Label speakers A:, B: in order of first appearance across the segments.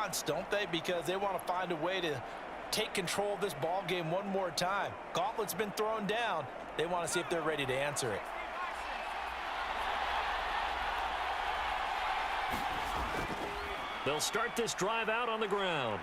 A: response, don't they? Because they want to find a way to take control of this ball game one more time. Gauntlet's been thrown down. They want to see if they're ready to answer it.
B: They'll start this drive out on the ground.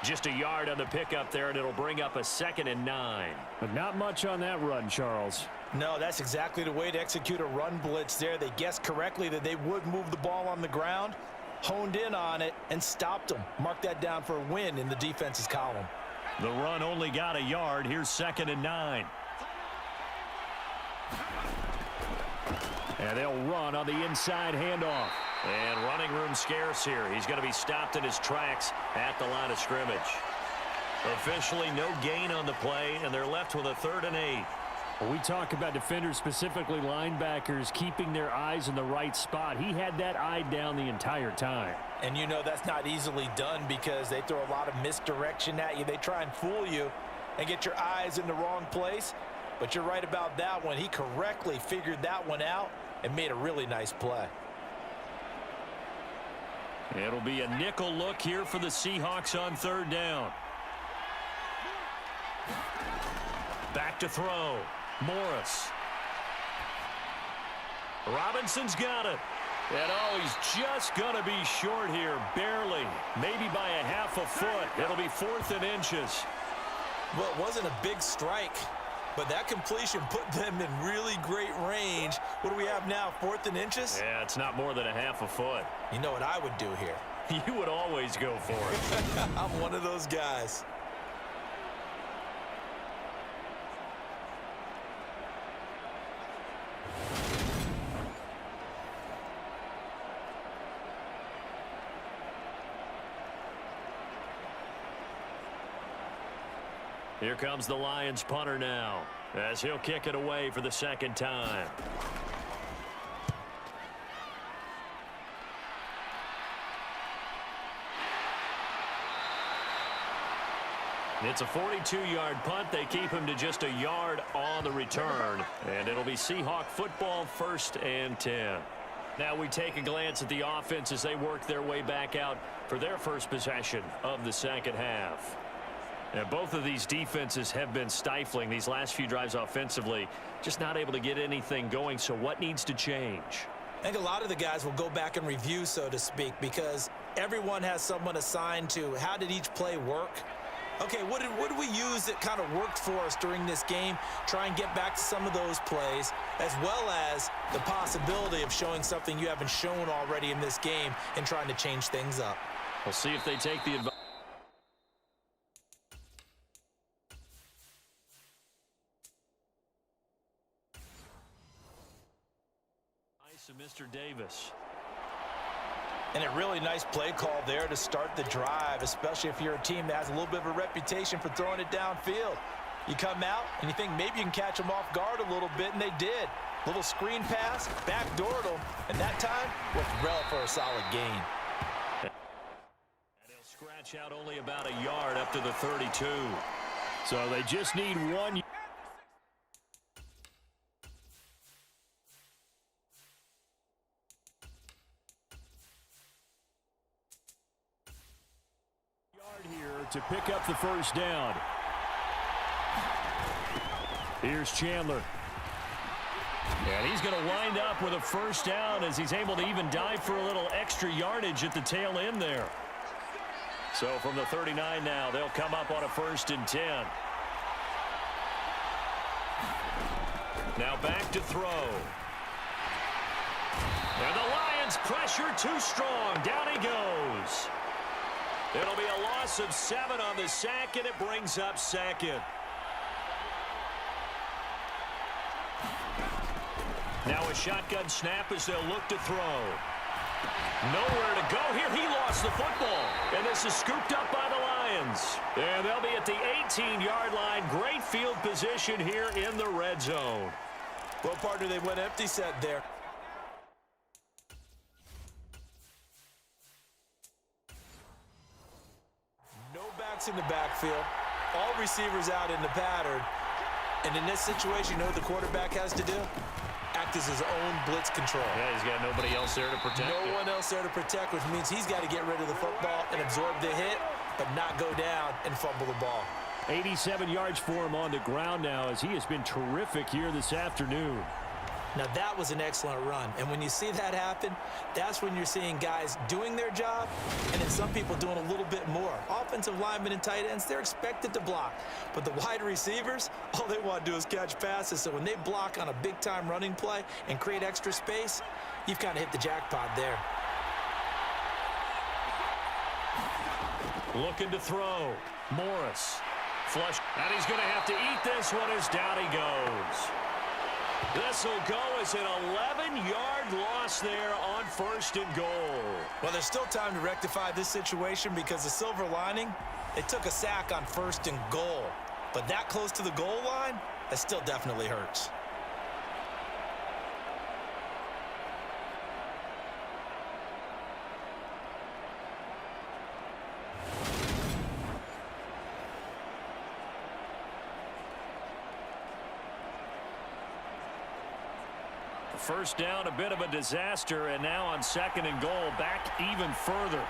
B: Just a yard on the pickup there, and it'll bring up a 2nd and 9.
C: But not much on that run, Charles.
A: No, that's exactly the way to execute a run blitz there. They guessed correctly that they would move the ball on the ground, honed in on it, and stopped them. Mark that down for a win in the defense's column.
B: The run only got a yard. Here's 2nd and 9. And they'll run on the inside handoff. And running room scarce here. He's going to be stopped in his tracks at the line of scrimmage. Officially no gain on the play, and they're left with a 3rd and 8.
C: When we talk about defenders, specifically linebackers, keeping their eyes in the right spot, he had that eye down the entire time.
A: And you know that's not easily done because they throw a lot of misdirection at you. They try and fool you and get your eyes in the wrong place. But you're right about that one. He correctly figured that one out and made a really nice play.
B: It'll be a nickel look here for the Seahawks on 3rd down. Back to throw. Morris. Robinson's got it. And oh, he's just going to be short here. Barely. Maybe by a half a foot. It'll be 4th and inches.
A: Well, it wasn't a big strike, but that completion put them in really great range. What do we have now, 4th and inches?
B: Yeah, it's not more than a half a foot.
A: You know what I would do here?
B: You would always go for it.
A: I'm one of those guys.
B: Here comes the Lions punter now, as he'll kick it away for the 2nd time. It's a 42-yard punt. They keep him to just a yard on the return, and it'll be Seahawk football, 1st and 10. Now we take a glance at the offense as they work their way back out for their first possession of the 2nd half. And both of these defenses have been stifling these last few drives offensively, just not able to get anything going. So what needs to change?
A: I think a lot of the guys will go back and review, so to speak, because everyone has someone assigned to how did each play work. Okay, what did we use that kind of worked for us during this game? Try and get back to some of those plays, as well as the possibility of showing something you haven't shown already in this game and trying to change things up.
B: We'll see if they take the advice. Mr. Davis.
A: And a really nice play call there to start the drive, especially if you're a team that has a little bit of a reputation for throwing it downfield. You come out and you think maybe you can catch them off guard a little bit, and they did. Little screen pass, backdoored them, and that time worked well for a solid gain.
B: And he'll scratch out only about a yard up to the 32.
C: So they just need 1 to pick up the 1st down. Here's Chandler.
B: And he's going to wind up with a 1st down as he's able to even dive for a little extra yardage at the tail end there. So from the 39 now, they'll come up on a 1st and 10. Now back to throw. And the Lions pressure too strong. Down he goes. It'll be a loss of 7 on the sack, and it brings up 2nd. Now a shotgun snap as they'll look to throw. Nowhere to go here. He lost the football, and this is scooped up by the Lions. And they'll be at the 18-yard line. Great field position here in the red zone.
A: Well, partner, they went empty set there. In the backfield, all receivers out in the pattern, and in this situation, you know what the quarterback has to do? Act act as his own blitz control.
B: Yeah, he's got nobody else there to protect him.
A: No one else there to protect, which means he's got to get rid of the football and absorb the hit, but not go down and fumble the ball.
C: 87 yards for him on the ground now as he has been terrific here this afternoon.
A: Now, that was an excellent run. And when you see that happen, that's when you're seeing guys doing their job and then some people doing a little bit more. Offensive linemen and tight ends, they're expected to block. But the wide receivers, all they want to do is catch passes. So when they block on a big-time running play and create extra space, you've kind of hit the jackpot there.
B: Looking to throw. Morris. Flush. And he's going to have to eat this one as down he goes. This will go as an 11-yard loss there on 1st and goal.
A: Well, there's still time to rectify this situation because the silver lining, it took a sack on 1st and goal. But that close to the goal line, that still definitely hurts.
B: First down, a bit of a disaster, and now on 2nd and goal, back even further.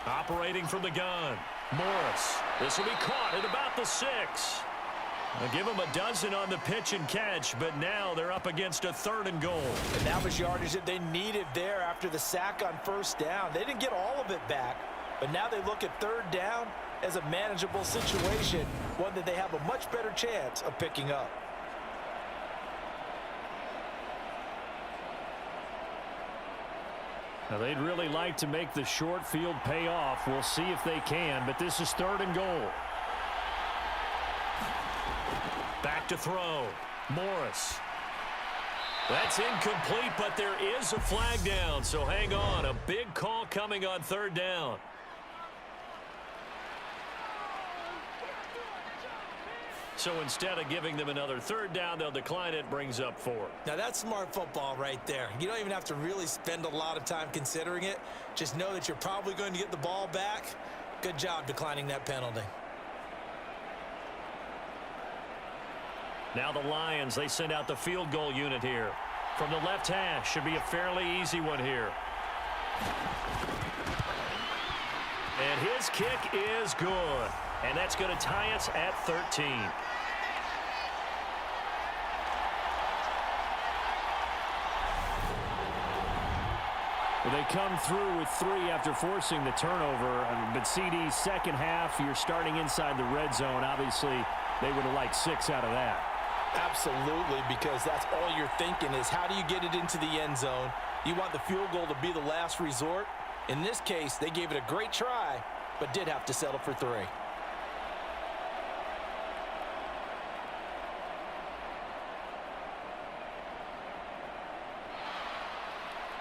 B: Operating from the gun, Morris. This will be caught at about the 6. They'll give him a dozen on the pitch and catch, but now they're up against a 3rd and goal.
A: And that was yardage that they needed there after the sack on 1st down. They didn't get all of it back, but now they look at 3rd down as a manageable situation, one that they have a much better chance of picking up.
C: Now, they'd really like to make the short field pay off. We'll see if they can, but this is 3rd and goal.
B: Back to throw. Morris. That's incomplete, but there is a flag down, so hang on. A big call coming on 3rd down. So instead of giving them another 3rd down, they'll decline it, brings up 4.
A: Now, that's smart football right there. You don't even have to really spend a lot of time considering it. Just know that you're probably going to get the ball back. Good job declining that penalty.
B: Now the Lions, they send out the field goal unit here. From the left hash, should be a fairly easy one here. And his kick is good. And that's going to tie us at 13.
C: Well, they come through with 3 after forcing the turnover. But CD's second half, you're starting inside the red zone. Obviously, they would have liked 6 out of that.
A: Absolutely, because that's all you're thinking is how do you get it into the end zone? You want the field goal to be the last resort. In this case, they gave it a great try, but did have to settle for 3.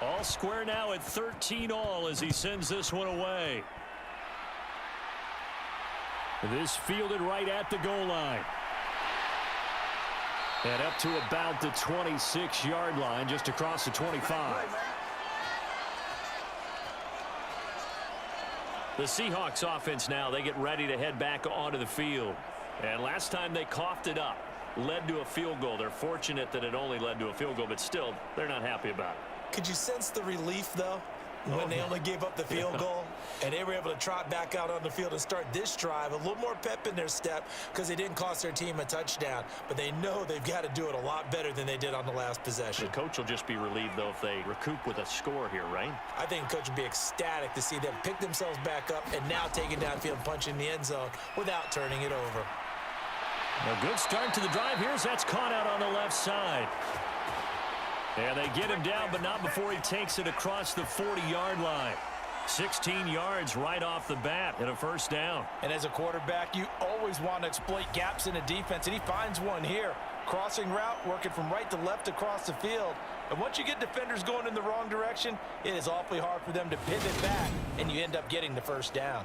B: All square now at 13-all as he sends this one away.
C: This fielded right at the goal line. And up to about the 26-yard line, just across the 25.
B: The Seahawks offense now, they get ready to head back onto the field. And last time they coughed it up, led to a field goal. They're fortunate that it only led to a field goal, but still, they're not happy about it.
A: Could you sense the relief, though, when they only gave up the field goal and they were able to trot back out on the field and start this drive? A little more pep in their step because they didn't cost their team a touchdown, but they know they've got to do it a lot better than they did on the last possession.
B: The coach will just be relieved, though, if they recoup with a score here, right?
A: I think the coach would be ecstatic to see them pick themselves back up and now take it downfield, punching the end zone without turning it over.
C: A good start to the drive. That's caught out on the left side. And they get him down, but not before he takes it across the 40-yard line. 16 yards right off the bat and a 1st down.
A: And as a quarterback, you always want to exploit gaps in a defense, and he finds one here. Crossing route, working from right to left across the field. And once you get defenders going in the wrong direction, it is awfully hard for them to pivot back, and you end up getting the 1st down.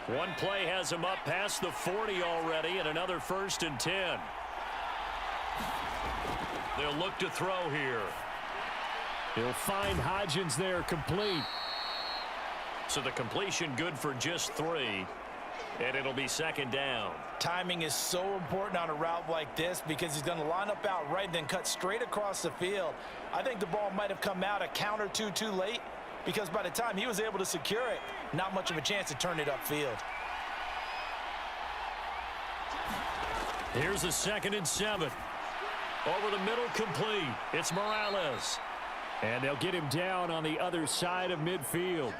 B: One play has him up past the 40 already, and another 1st and 10. They'll look to throw here.
C: He'll find Hodgins there complete.
B: So the completion good for just 3. And it'll be second down.
A: Timing is so important on a route like this because he's going to line up out right and then cut straight across the field. I think the ball might have come out a count or two too late because by the time he was able to secure it, not much of a chance to turn it upfield.
C: Here's the 2nd and 7. Over the middle, complete. It's Morales. And they'll get him down on the other side of midfield.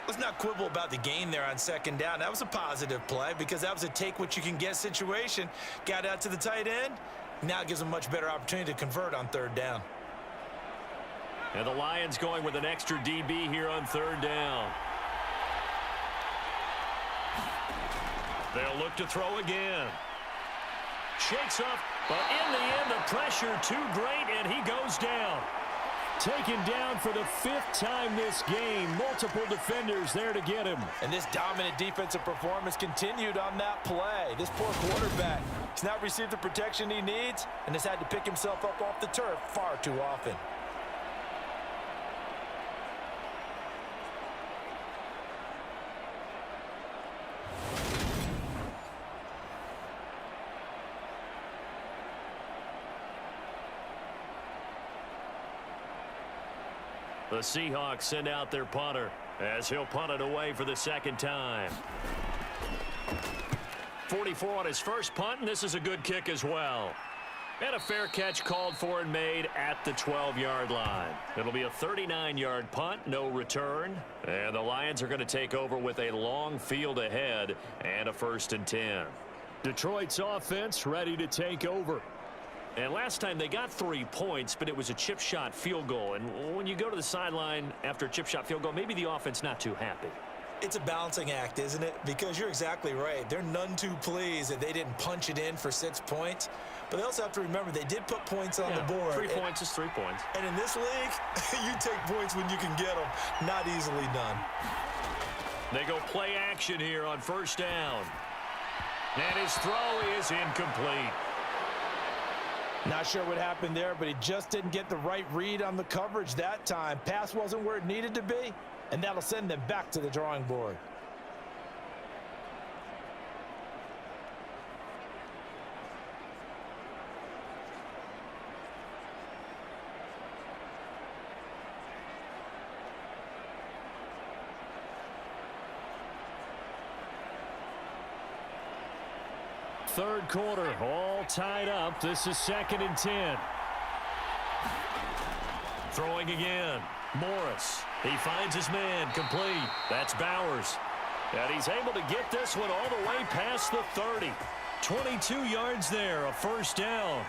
A: Let's not quibble about the gain there on 2nd down. That was a positive play because that was a take-what-you-can-get situation. Got out to the tight end. Now it gives him a much better opportunity to convert on 3rd down.
B: And the Lions going with an extra DB here on 3rd down. They'll look to throw again. Shakes up, but in the end, the pressure too great, and he goes down.
C: Taken down for the 5th time this game. Multiple defenders there to get him.
A: And this dominant defensive performance continued on that play. This poor quarterback, he's not received the protection he needs and has had to pick himself up off the turf far too often.
B: The Seahawks send out their punter as he'll punt it away for the 2nd time. 44 on his first punt, and this is a good kick as well. And a fair catch called for and made at the 12-yard line. It'll be a 39-yard punt, no return. And the Lions are going to take over with a long field ahead and a 1st and 10.
C: Detroit's offense ready to take over.
B: And last time they got 3 points, but it was a chip shot field goal. And when you go to the sideline after a chip shot field goal, maybe the offense not too happy.
A: It's a balancing act, isn't it? Because you're exactly right. They're none too pleased that they didn't punch it in for 6 points. But they also have to remember they did put points on the board.
B: 3 points is 3 points.
A: And in this league, you take points when you can get them. Not easily done.
B: They go play action here on 1st down. And his throw is incomplete.
A: Not sure what happened there, but he just didn't get the right read on the coverage that time. Pass wasn't where it needed to be, and that'll send them back to the drawing board.
C: Third quarter, all tied up. This is 2nd and 10. Throwing again. Morris. He finds his man. Complete. That's Bowers. And he's able to get this one all the way past the 30. 22 yards there, a 1st down.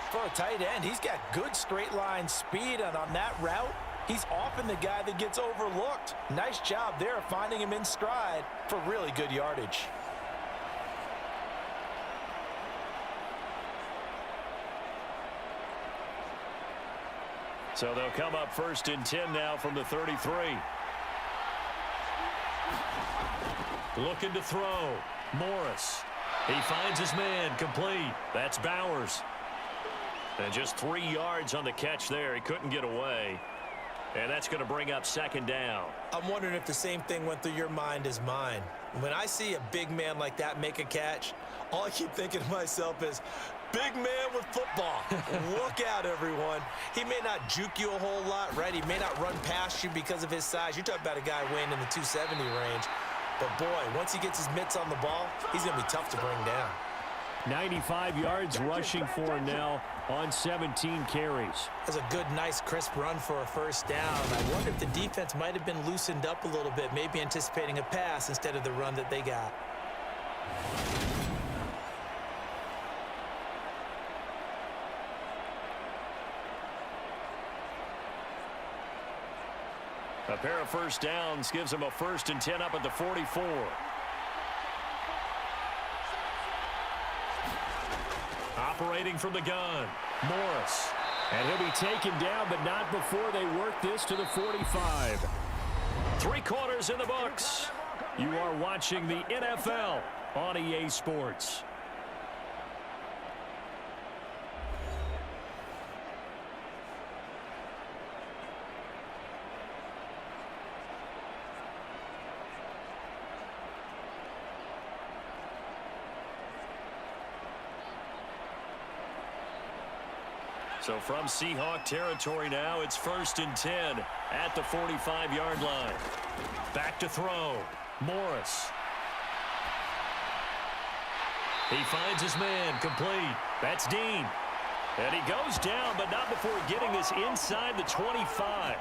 A: For a tight end, he's got good straight line speed, and on that route, he's often the guy that gets overlooked. Nice job there finding him in stride for really good yardage.
B: So they'll come up 1st and 10 now from the 33. Looking to throw. Morris. He finds his man. Complete. That's Bowers. And just 3 yards on the catch there. He couldn't get away. And that's going to bring up 2nd down.
A: I'm wondering if the same thing went through your mind as mine. When I see a big man like that make a catch, all I keep thinking to myself is, big man with football. Look out, everyone. He may not juke you a whole lot, right? He may not run past you because of his size. You're talking about a guy weighing in the 270 range. But, boy, once he gets his mitts on the ball, he's going to be tough to bring down.
C: 95 yards rushing for him now on 17 carries.
A: That's a good, nice, crisp run for a 1st down. I wonder if the defense might have been loosened up a little bit, maybe anticipating a pass instead of the run that they got.
B: A pair of 1st downs gives him a 1st and 10 up at the 44. Operating from the gun, Morris.
C: And he'll be taken down, but not before they work this to the 45.
B: 3 quarters in the books.
C: You are watching the NFL on EA Sports. So from Seahawk territory now, it's 1st and 10 at the 45-yard line. Back to throw. Morris. He finds his man, complete. That's Dean. And he goes down, but not before getting this inside the 25.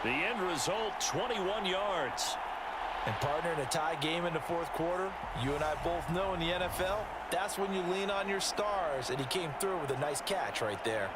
C: The end result, 21 yards.
A: And partner, in a tie game in the fourth quarter, you and I both know in the NFL, that's when you lean on your stars, and he came through with a nice catch right there.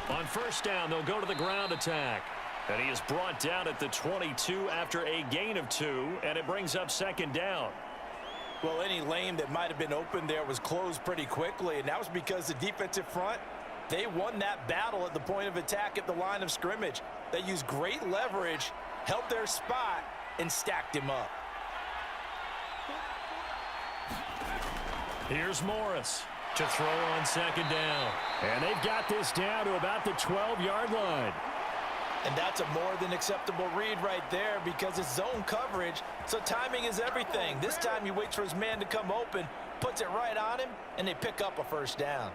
C: On first down, they'll go to the ground attack. And he is brought down at the 22 after a gain of 2, and it brings up 2nd down.
A: Well, any lane that might have been open there was closed pretty quickly, and that was because the defensive front, they won that battle at the point of attack at the line of scrimmage. They used great leverage, held their spot, and stacked him up.
C: Here's Morris to throw on 2nd down. And they've got this down to about the 12-yard line.
A: And that's a more than acceptable read right there because it's zone coverage, so timing is everything. This time he waits for his man to come open, puts it right on him, and they pick up a 1st down.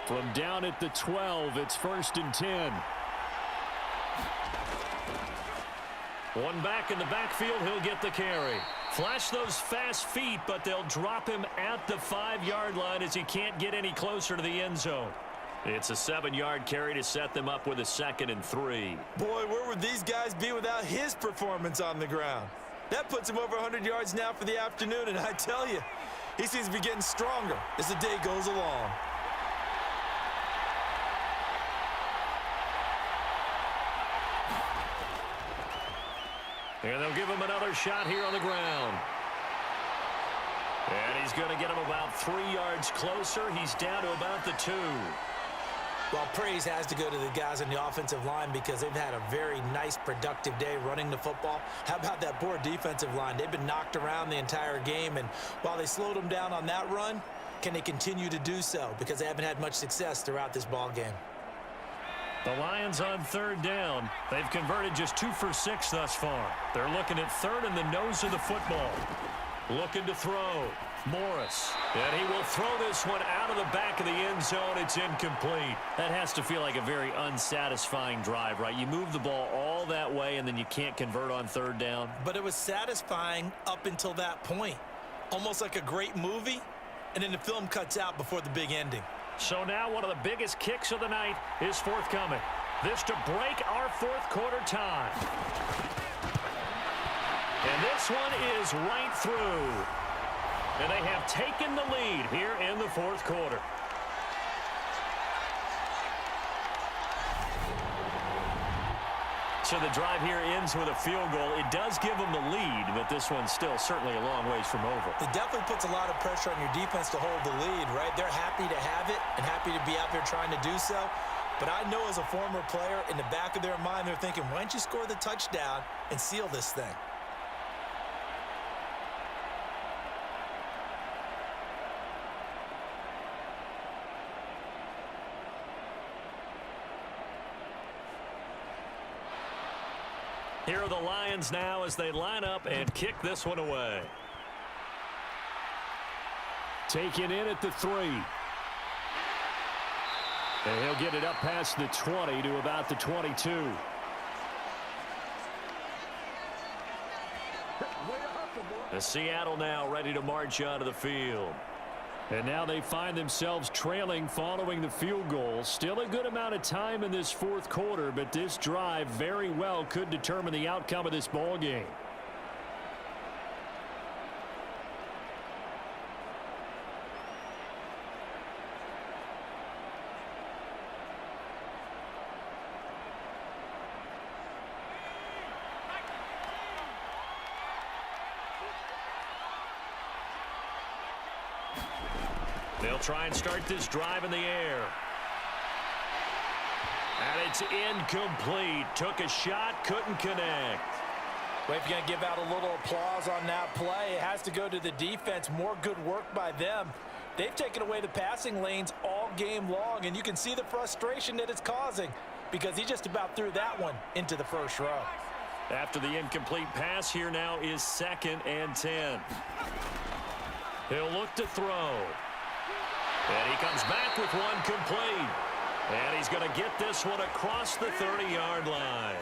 C: From down at the 12, it's 1st and 10. One back in the backfield, he'll get the carry. Flash those fast feet, but they'll drop him at the 5-yard line as he can't get any closer to the end zone. It's a 7-yard carry to set them up with a 2nd and 3.
A: Boy, where would these guys be without his performance on the ground? That puts him over 100 yards now for the afternoon, and I tell you, he seems to be getting stronger as the day goes along.
C: And they'll give him another shot here on the ground. And he's going to get him about 3 yards closer. He's down to about the 2.
A: Well, praise has to go to the guys on the offensive line because they've had a very nice, productive day running the football. How about that poor defensive line? They've been knocked around the entire game, and while they slowed them down on that run, can they continue to do so? Because they haven't had much success throughout this ball game.
C: The Lions on 3rd down. They've converted just 2 for 6 thus far. They're looking at 3rd in the nose of the football. Looking to throw. Morris. And he will throw this one out of the back of the end zone. It's incomplete. That has to feel like a very unsatisfying drive, right? You move the ball all that way, and then you can't convert on 3rd down.
A: But it was satisfying up until that point. Almost like a great movie, and then the film cuts out before the big ending.
C: So now one of the biggest kicks of the night is forthcoming. This to break our 4th quarter tie. And this one is right through. And they have taken the lead here in the 4th quarter. So the drive here ends with a field goal. It does give them the lead, but this one's still certainly a long ways from over.
A: It definitely puts a lot of pressure on your defense to hold the lead, right? They're happy to have it and happy to be out there trying to do so. But I know as a former player, in the back of their mind, they're thinking, why don't you score the touchdown and seal this thing?
C: Here are the Lions now as they line up and kick this one away. Taken in at the 3. And he'll get it up past the 20 to about the 22. The Seattle now ready to march onto the field. And now they find themselves trailing following the field goal. Still a good amount of time in this 4th quarter, but this drive very well could determine the outcome of this ball game. They'll try and start this drive in the air. And it's incomplete. Took a shot, couldn't connect.
A: Well, if you're going to give out a little applause on that play, it has to go to the defense. More good work by them. They've taken away the passing lanes all game long, and you can see the frustration that it's causing because he just about threw that one into the first row.
B: After the incomplete pass, here now is 2nd and 10. He'll look to throw. And he comes back with one complete. And he's going to get this one across the 30-yard line.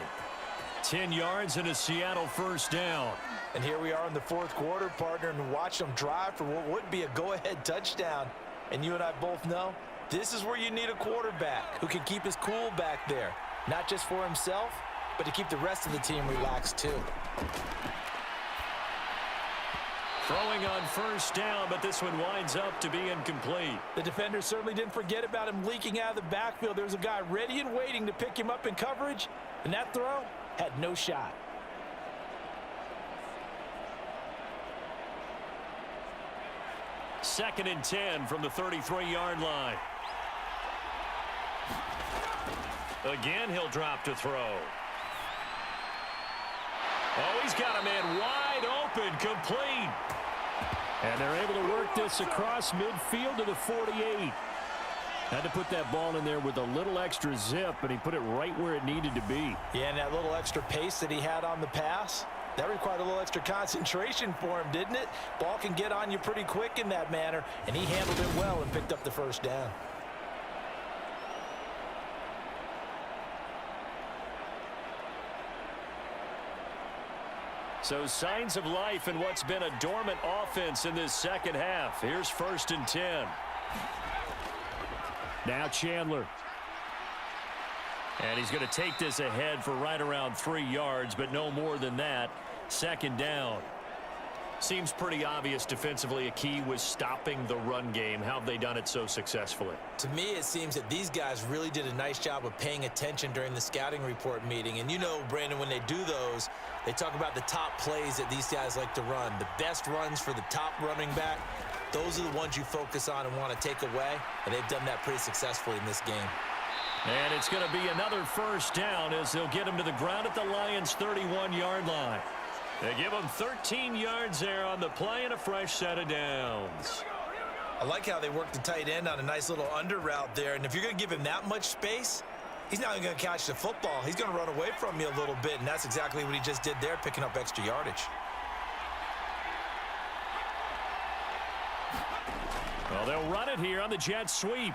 B: 10 yards and a Seattle first down.
A: And here we are in the fourth quarter, partner, and watch them drive for what would be a go-ahead touchdown. And you and I both know this is where you need a quarterback who can keep his cool back there, not just for himself, but to keep the rest of the team relaxed too.
B: Throwing on first down, but this one winds up to be incomplete.
A: The defender certainly didn't forget about him leaking out of the backfield. There's a guy ready and waiting to pick him up in coverage, and that throw had no shot.
B: Second and 10 from the 33-yard line. Again, he'll drop to throw. Oh, he's got a man wide open, complete.
C: And they're able to work this across midfield to the 48. Had to put that ball in there with a little extra zip, and he put it right where it needed to be.
A: Yeah, and that little extra pace that he had on the pass, that required a little extra concentration for him, didn't it? Ball can get on you pretty quick in that manner, and he handled it well and picked up the first down.
B: So signs of life in what's been a dormant offense in this second half. Here's 1st and 10.
C: Now Chandler.
B: And he's going to take this ahead for right around 3 yards, but no more than that. 2nd down. Seems pretty obvious defensively a key was stopping the run game. How have they done it so successfully?
A: To me, it seems that these guys really did a nice job of paying attention during the scouting report meeting. And you know, Brandon, when they do those, they talk about the top plays that these guys like to run. The best runs for the top running back, those are the ones you focus on and want to take away. And they've done that pretty successfully in this game.
B: And it's going to be another first down as they'll get him to the ground at the Lions' 31-yard line. They give him 13 yards there on the play and a fresh set of downs.
A: I like how they work the tight end on a nice little under route there. And if you're going to give him that much space, he's not even going to catch the football. He's going to run away from you a little bit, and that's exactly what he just did there, picking up extra yardage.
B: Well, they'll run it here on the jet sweep.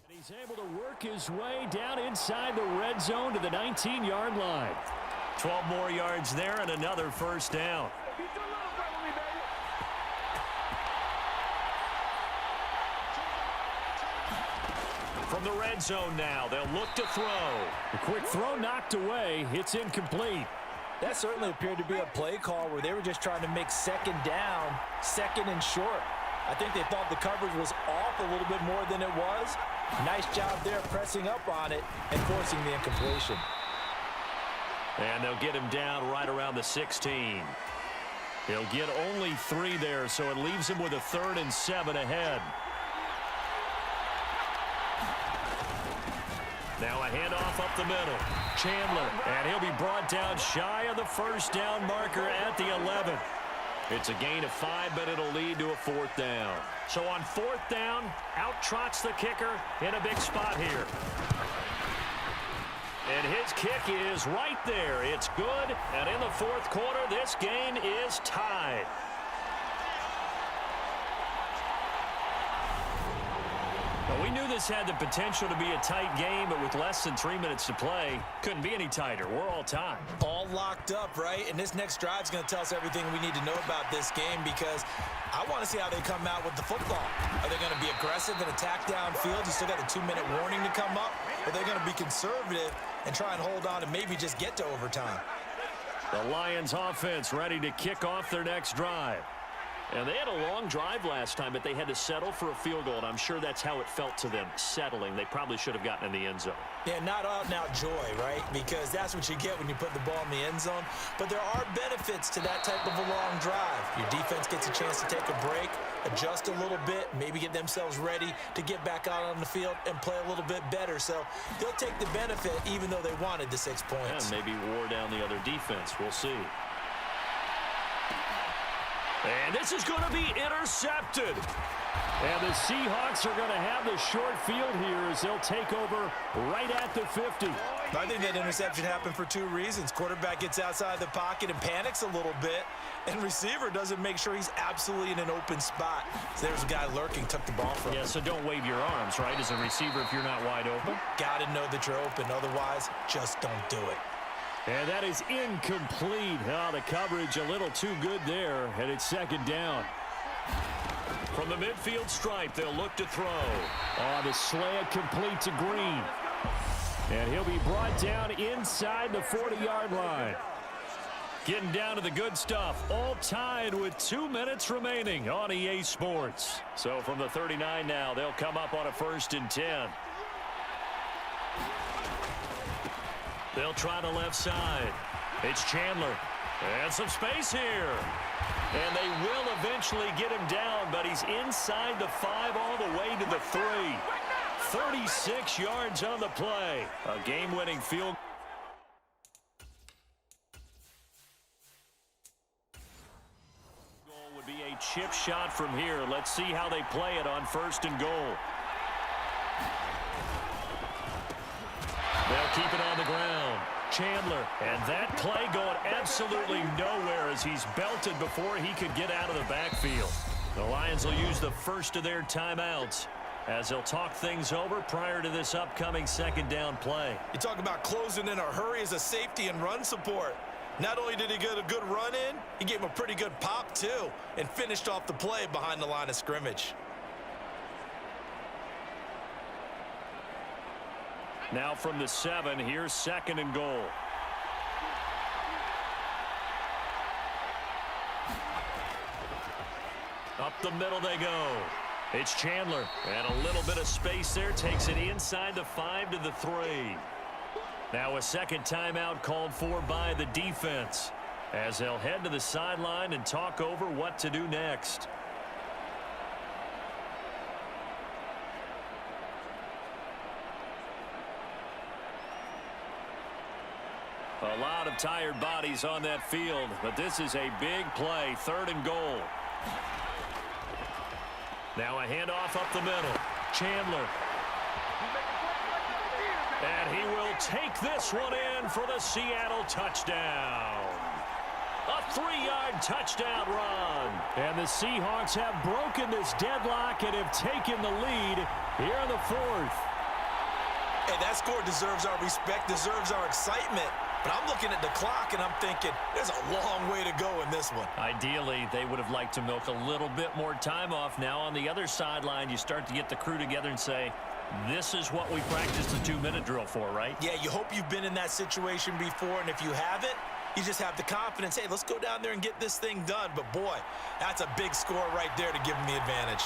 C: He's able to work his way down inside the red zone to the 19-yard line.
B: 12 more yards there and another first down. From the red zone now, they'll look to throw.
C: The quick throw knocked away. It's incomplete.
A: That certainly appeared to be a play call where they were just trying to make 2nd down, 2nd and short. I think they thought the coverage was off a little bit more than it was. Nice job there pressing up on it and forcing the incompletion.
B: And they'll get him down right around the 16. He'll get only 3 there, so it leaves him with a 3rd and 7 ahead. Now a handoff up the middle. Chandler, and he'll be brought down shy of the first down marker at the 11. It's a gain of 5, but it'll lead to a 4th down. So on 4th down, out trots the kicker in a big spot here. And his kick is right there. It's good, and in the 4th quarter, this game is tied. Well, we knew this had the potential to be a tight game, but with less than 3 minutes to play, couldn't be any tighter. We're all tied.
A: All locked up, right? And this next drive is going to tell us everything we need to know about this game because I want to see how they come out with the football. Are they going to be aggressive and attack downfield? You still got a 2-minute warning to come up? Or they're going to be conservative and try and hold on and maybe just get to overtime?
B: The Lions offense ready to kick off their next drive. And they had a long drive last time, but they had to settle for a field goal, and I'm sure that's how it felt to them, settling. They probably should have gotten in the end zone.
A: Yeah, not out-and-out joy, right? Because that's what you get when you put the ball in the end zone. But there are benefits to that type of a long drive. Your defense gets a chance to take a break, adjust a little bit, maybe get themselves ready to get back out on the field and play a little bit better. So they'll take the benefit even though they wanted the 6 points.
B: And maybe wore down the other defense. We'll see. And this is going to be intercepted.
C: And the Seahawks are going to have the short field here as they'll take over right at the 50.
A: I think that interception happened for 2 reasons. Quarterback gets outside the pocket and panics a little bit, and receiver doesn't make sure he's absolutely in an open spot. So there's a guy lurking, took the ball from him.
B: Yeah, so don't wave your arms, right, as a receiver if you're not wide open.
A: Got to know that you're open. Otherwise, just don't do it.
C: And that is incomplete. Oh, the coverage a little too good there, and it's second down.
B: From the midfield stripe, they'll look to throw.
C: Oh, the slant complete to Green. And he'll be brought down inside the 40-yard line. Getting down to the good stuff, all tied with 2 minutes remaining on EA Sports.
B: So from the 39 now, they'll come up on a 1st and 10. They'll try the left side. It's Chandler. And some space here. And they will eventually get him down, but he's inside the 5 all the way to the 3. 36 yards on the play. A game-winning field. Goal would be a chip shot from here. Let's see how they play it on 1st and goal. They'll keep it on the ground. Chandler, and that play going absolutely nowhere as he's belted before he could get out of the backfield. The Lions will use the first of their timeouts as they'll talk things over prior to this upcoming 2nd down play.
A: You talk about closing in a hurry as a safety and run support. Not only did he get a good run in, he gave him a pretty good pop too and finished off the play behind the line of scrimmage.
B: Now from the 7, here's 2nd and goal. Up the middle they go. It's Chandler. And a little bit of space there. Takes it inside the 5 to the 3. Now a 2nd timeout called for by the defense as they'll head to the sideline and talk over what to do next. A lot of tired bodies on that field, but this is a big play, 3rd and goal. Now a handoff up the middle. Chandler. And he will take this one in for the Seattle touchdown. A 3-yard touchdown run.
C: And the Seahawks have broken this deadlock and have taken the lead here in the 4th.
A: Hey, that score deserves our respect, deserves our excitement. But I'm looking at the clock, and I'm thinking there's a long way to go in this one.
B: Ideally, they would have liked to milk a little bit more time off. Now on the other sideline, you start to get the crew together and say, this is what we practiced the 2-minute drill for, right?
A: Yeah, you hope you've been in that situation before, and if you haven't, you just have the confidence, hey, let's go down there and get this thing done. But, boy, that's a big score right there to give them the advantage.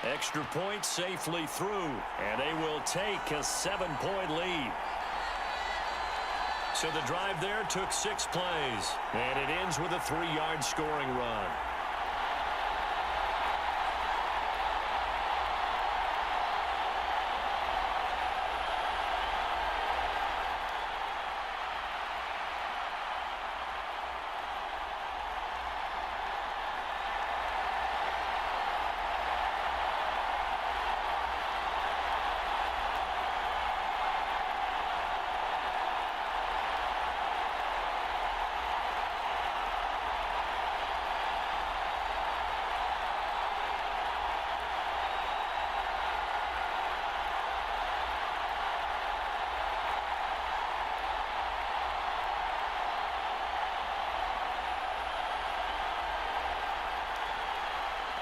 B: Extra point safely through, and they will take a 7-point lead. So the drive there took 6 plays, and it ends with a 3-yard scoring run.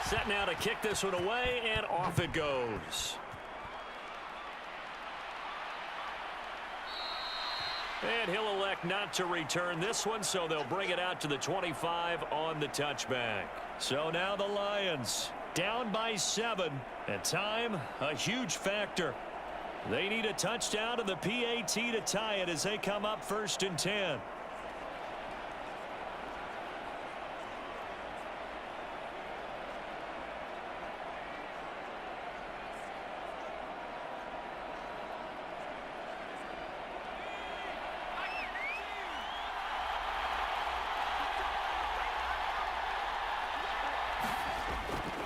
B: Set now to kick this one away, and off it goes. And he'll elect not to return this one, so they'll bring it out to the 25 on the touchback.
C: So now the Lions down by 7. And time, a huge factor. They need a touchdown and the PAT to tie it as they come up 1st and 10.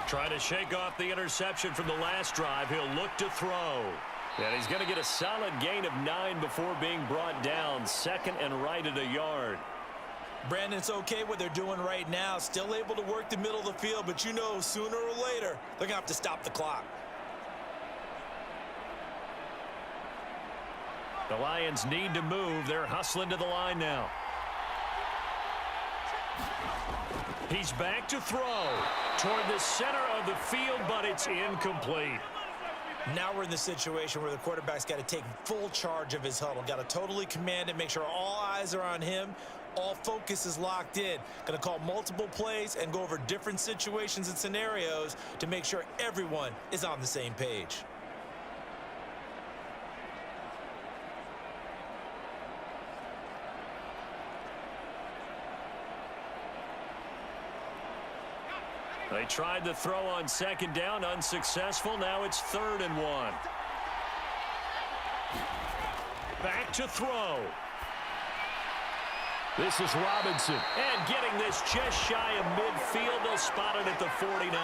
C: Trying to shake off the interception from the last drive. He'll look to throw. And he's going to get a solid gain of 9 before being brought down. 2nd and right at a yard.
A: Brandon, it's okay what they're doing right now. Still able to work the middle of the field, but you know sooner or later they're going to have to stop the clock.
C: The Lions need to move. They're hustling to the line now. He's back to throw toward the center of the field, but it's incomplete.
A: Now we're in the situation where the quarterback's got to take full charge of his huddle. Got to totally command it, make sure all eyes are on him. All focus is locked in. Going to call multiple plays and go over different situations and scenarios to make sure everyone is on the same page.
C: They tried the throw on 2nd down, unsuccessful. Now it's 3rd and 1. Back to throw. This is Robinson. And getting this just shy of midfield. They'll spot it at the 49.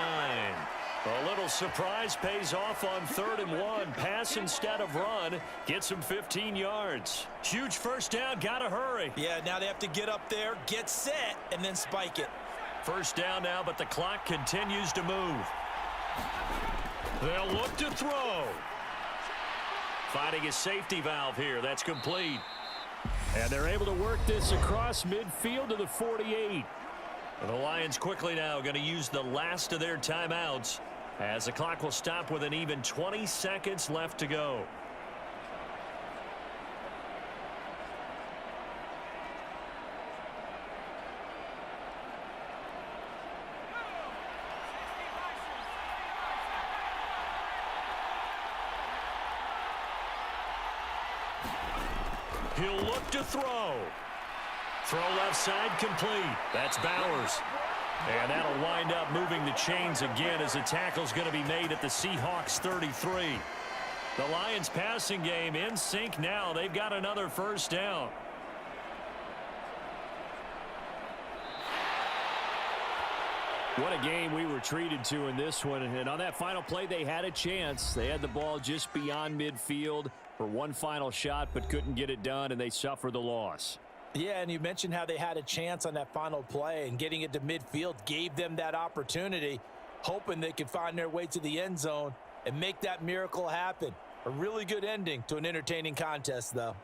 C: A little surprise pays off on 3rd and 1. Pass instead of run. Gets him 15 yards. Huge first down. Got to hurry.
A: Yeah, now they have to get up there, get set, and then spike it.
C: First down now, but the clock continues to move. They'll look to throw. Finding a safety valve here. That's complete. And they're able to work this across midfield to the 48. And the Lions quickly now going to use the last of their timeouts as the clock will stop with an even 20 seconds left to go. He'll look to throw. Throw left side complete. That's Bowers. And that'll wind up moving the chains again as the tackle's going to be made at the Seahawks 33. The Lions passing game in sync now. They've got another first down.
D: What a game we were treated to in this one. And on that final play, they had a chance. They had the ball just beyond midfield for one final shot, but couldn't get it done, and they suffered the loss.
A: Yeah, and you mentioned how they had a chance on that final play, and getting it to midfield gave them that opportunity, hoping they could find their way to the end zone and make that miracle happen. A really good ending to an entertaining contest, though.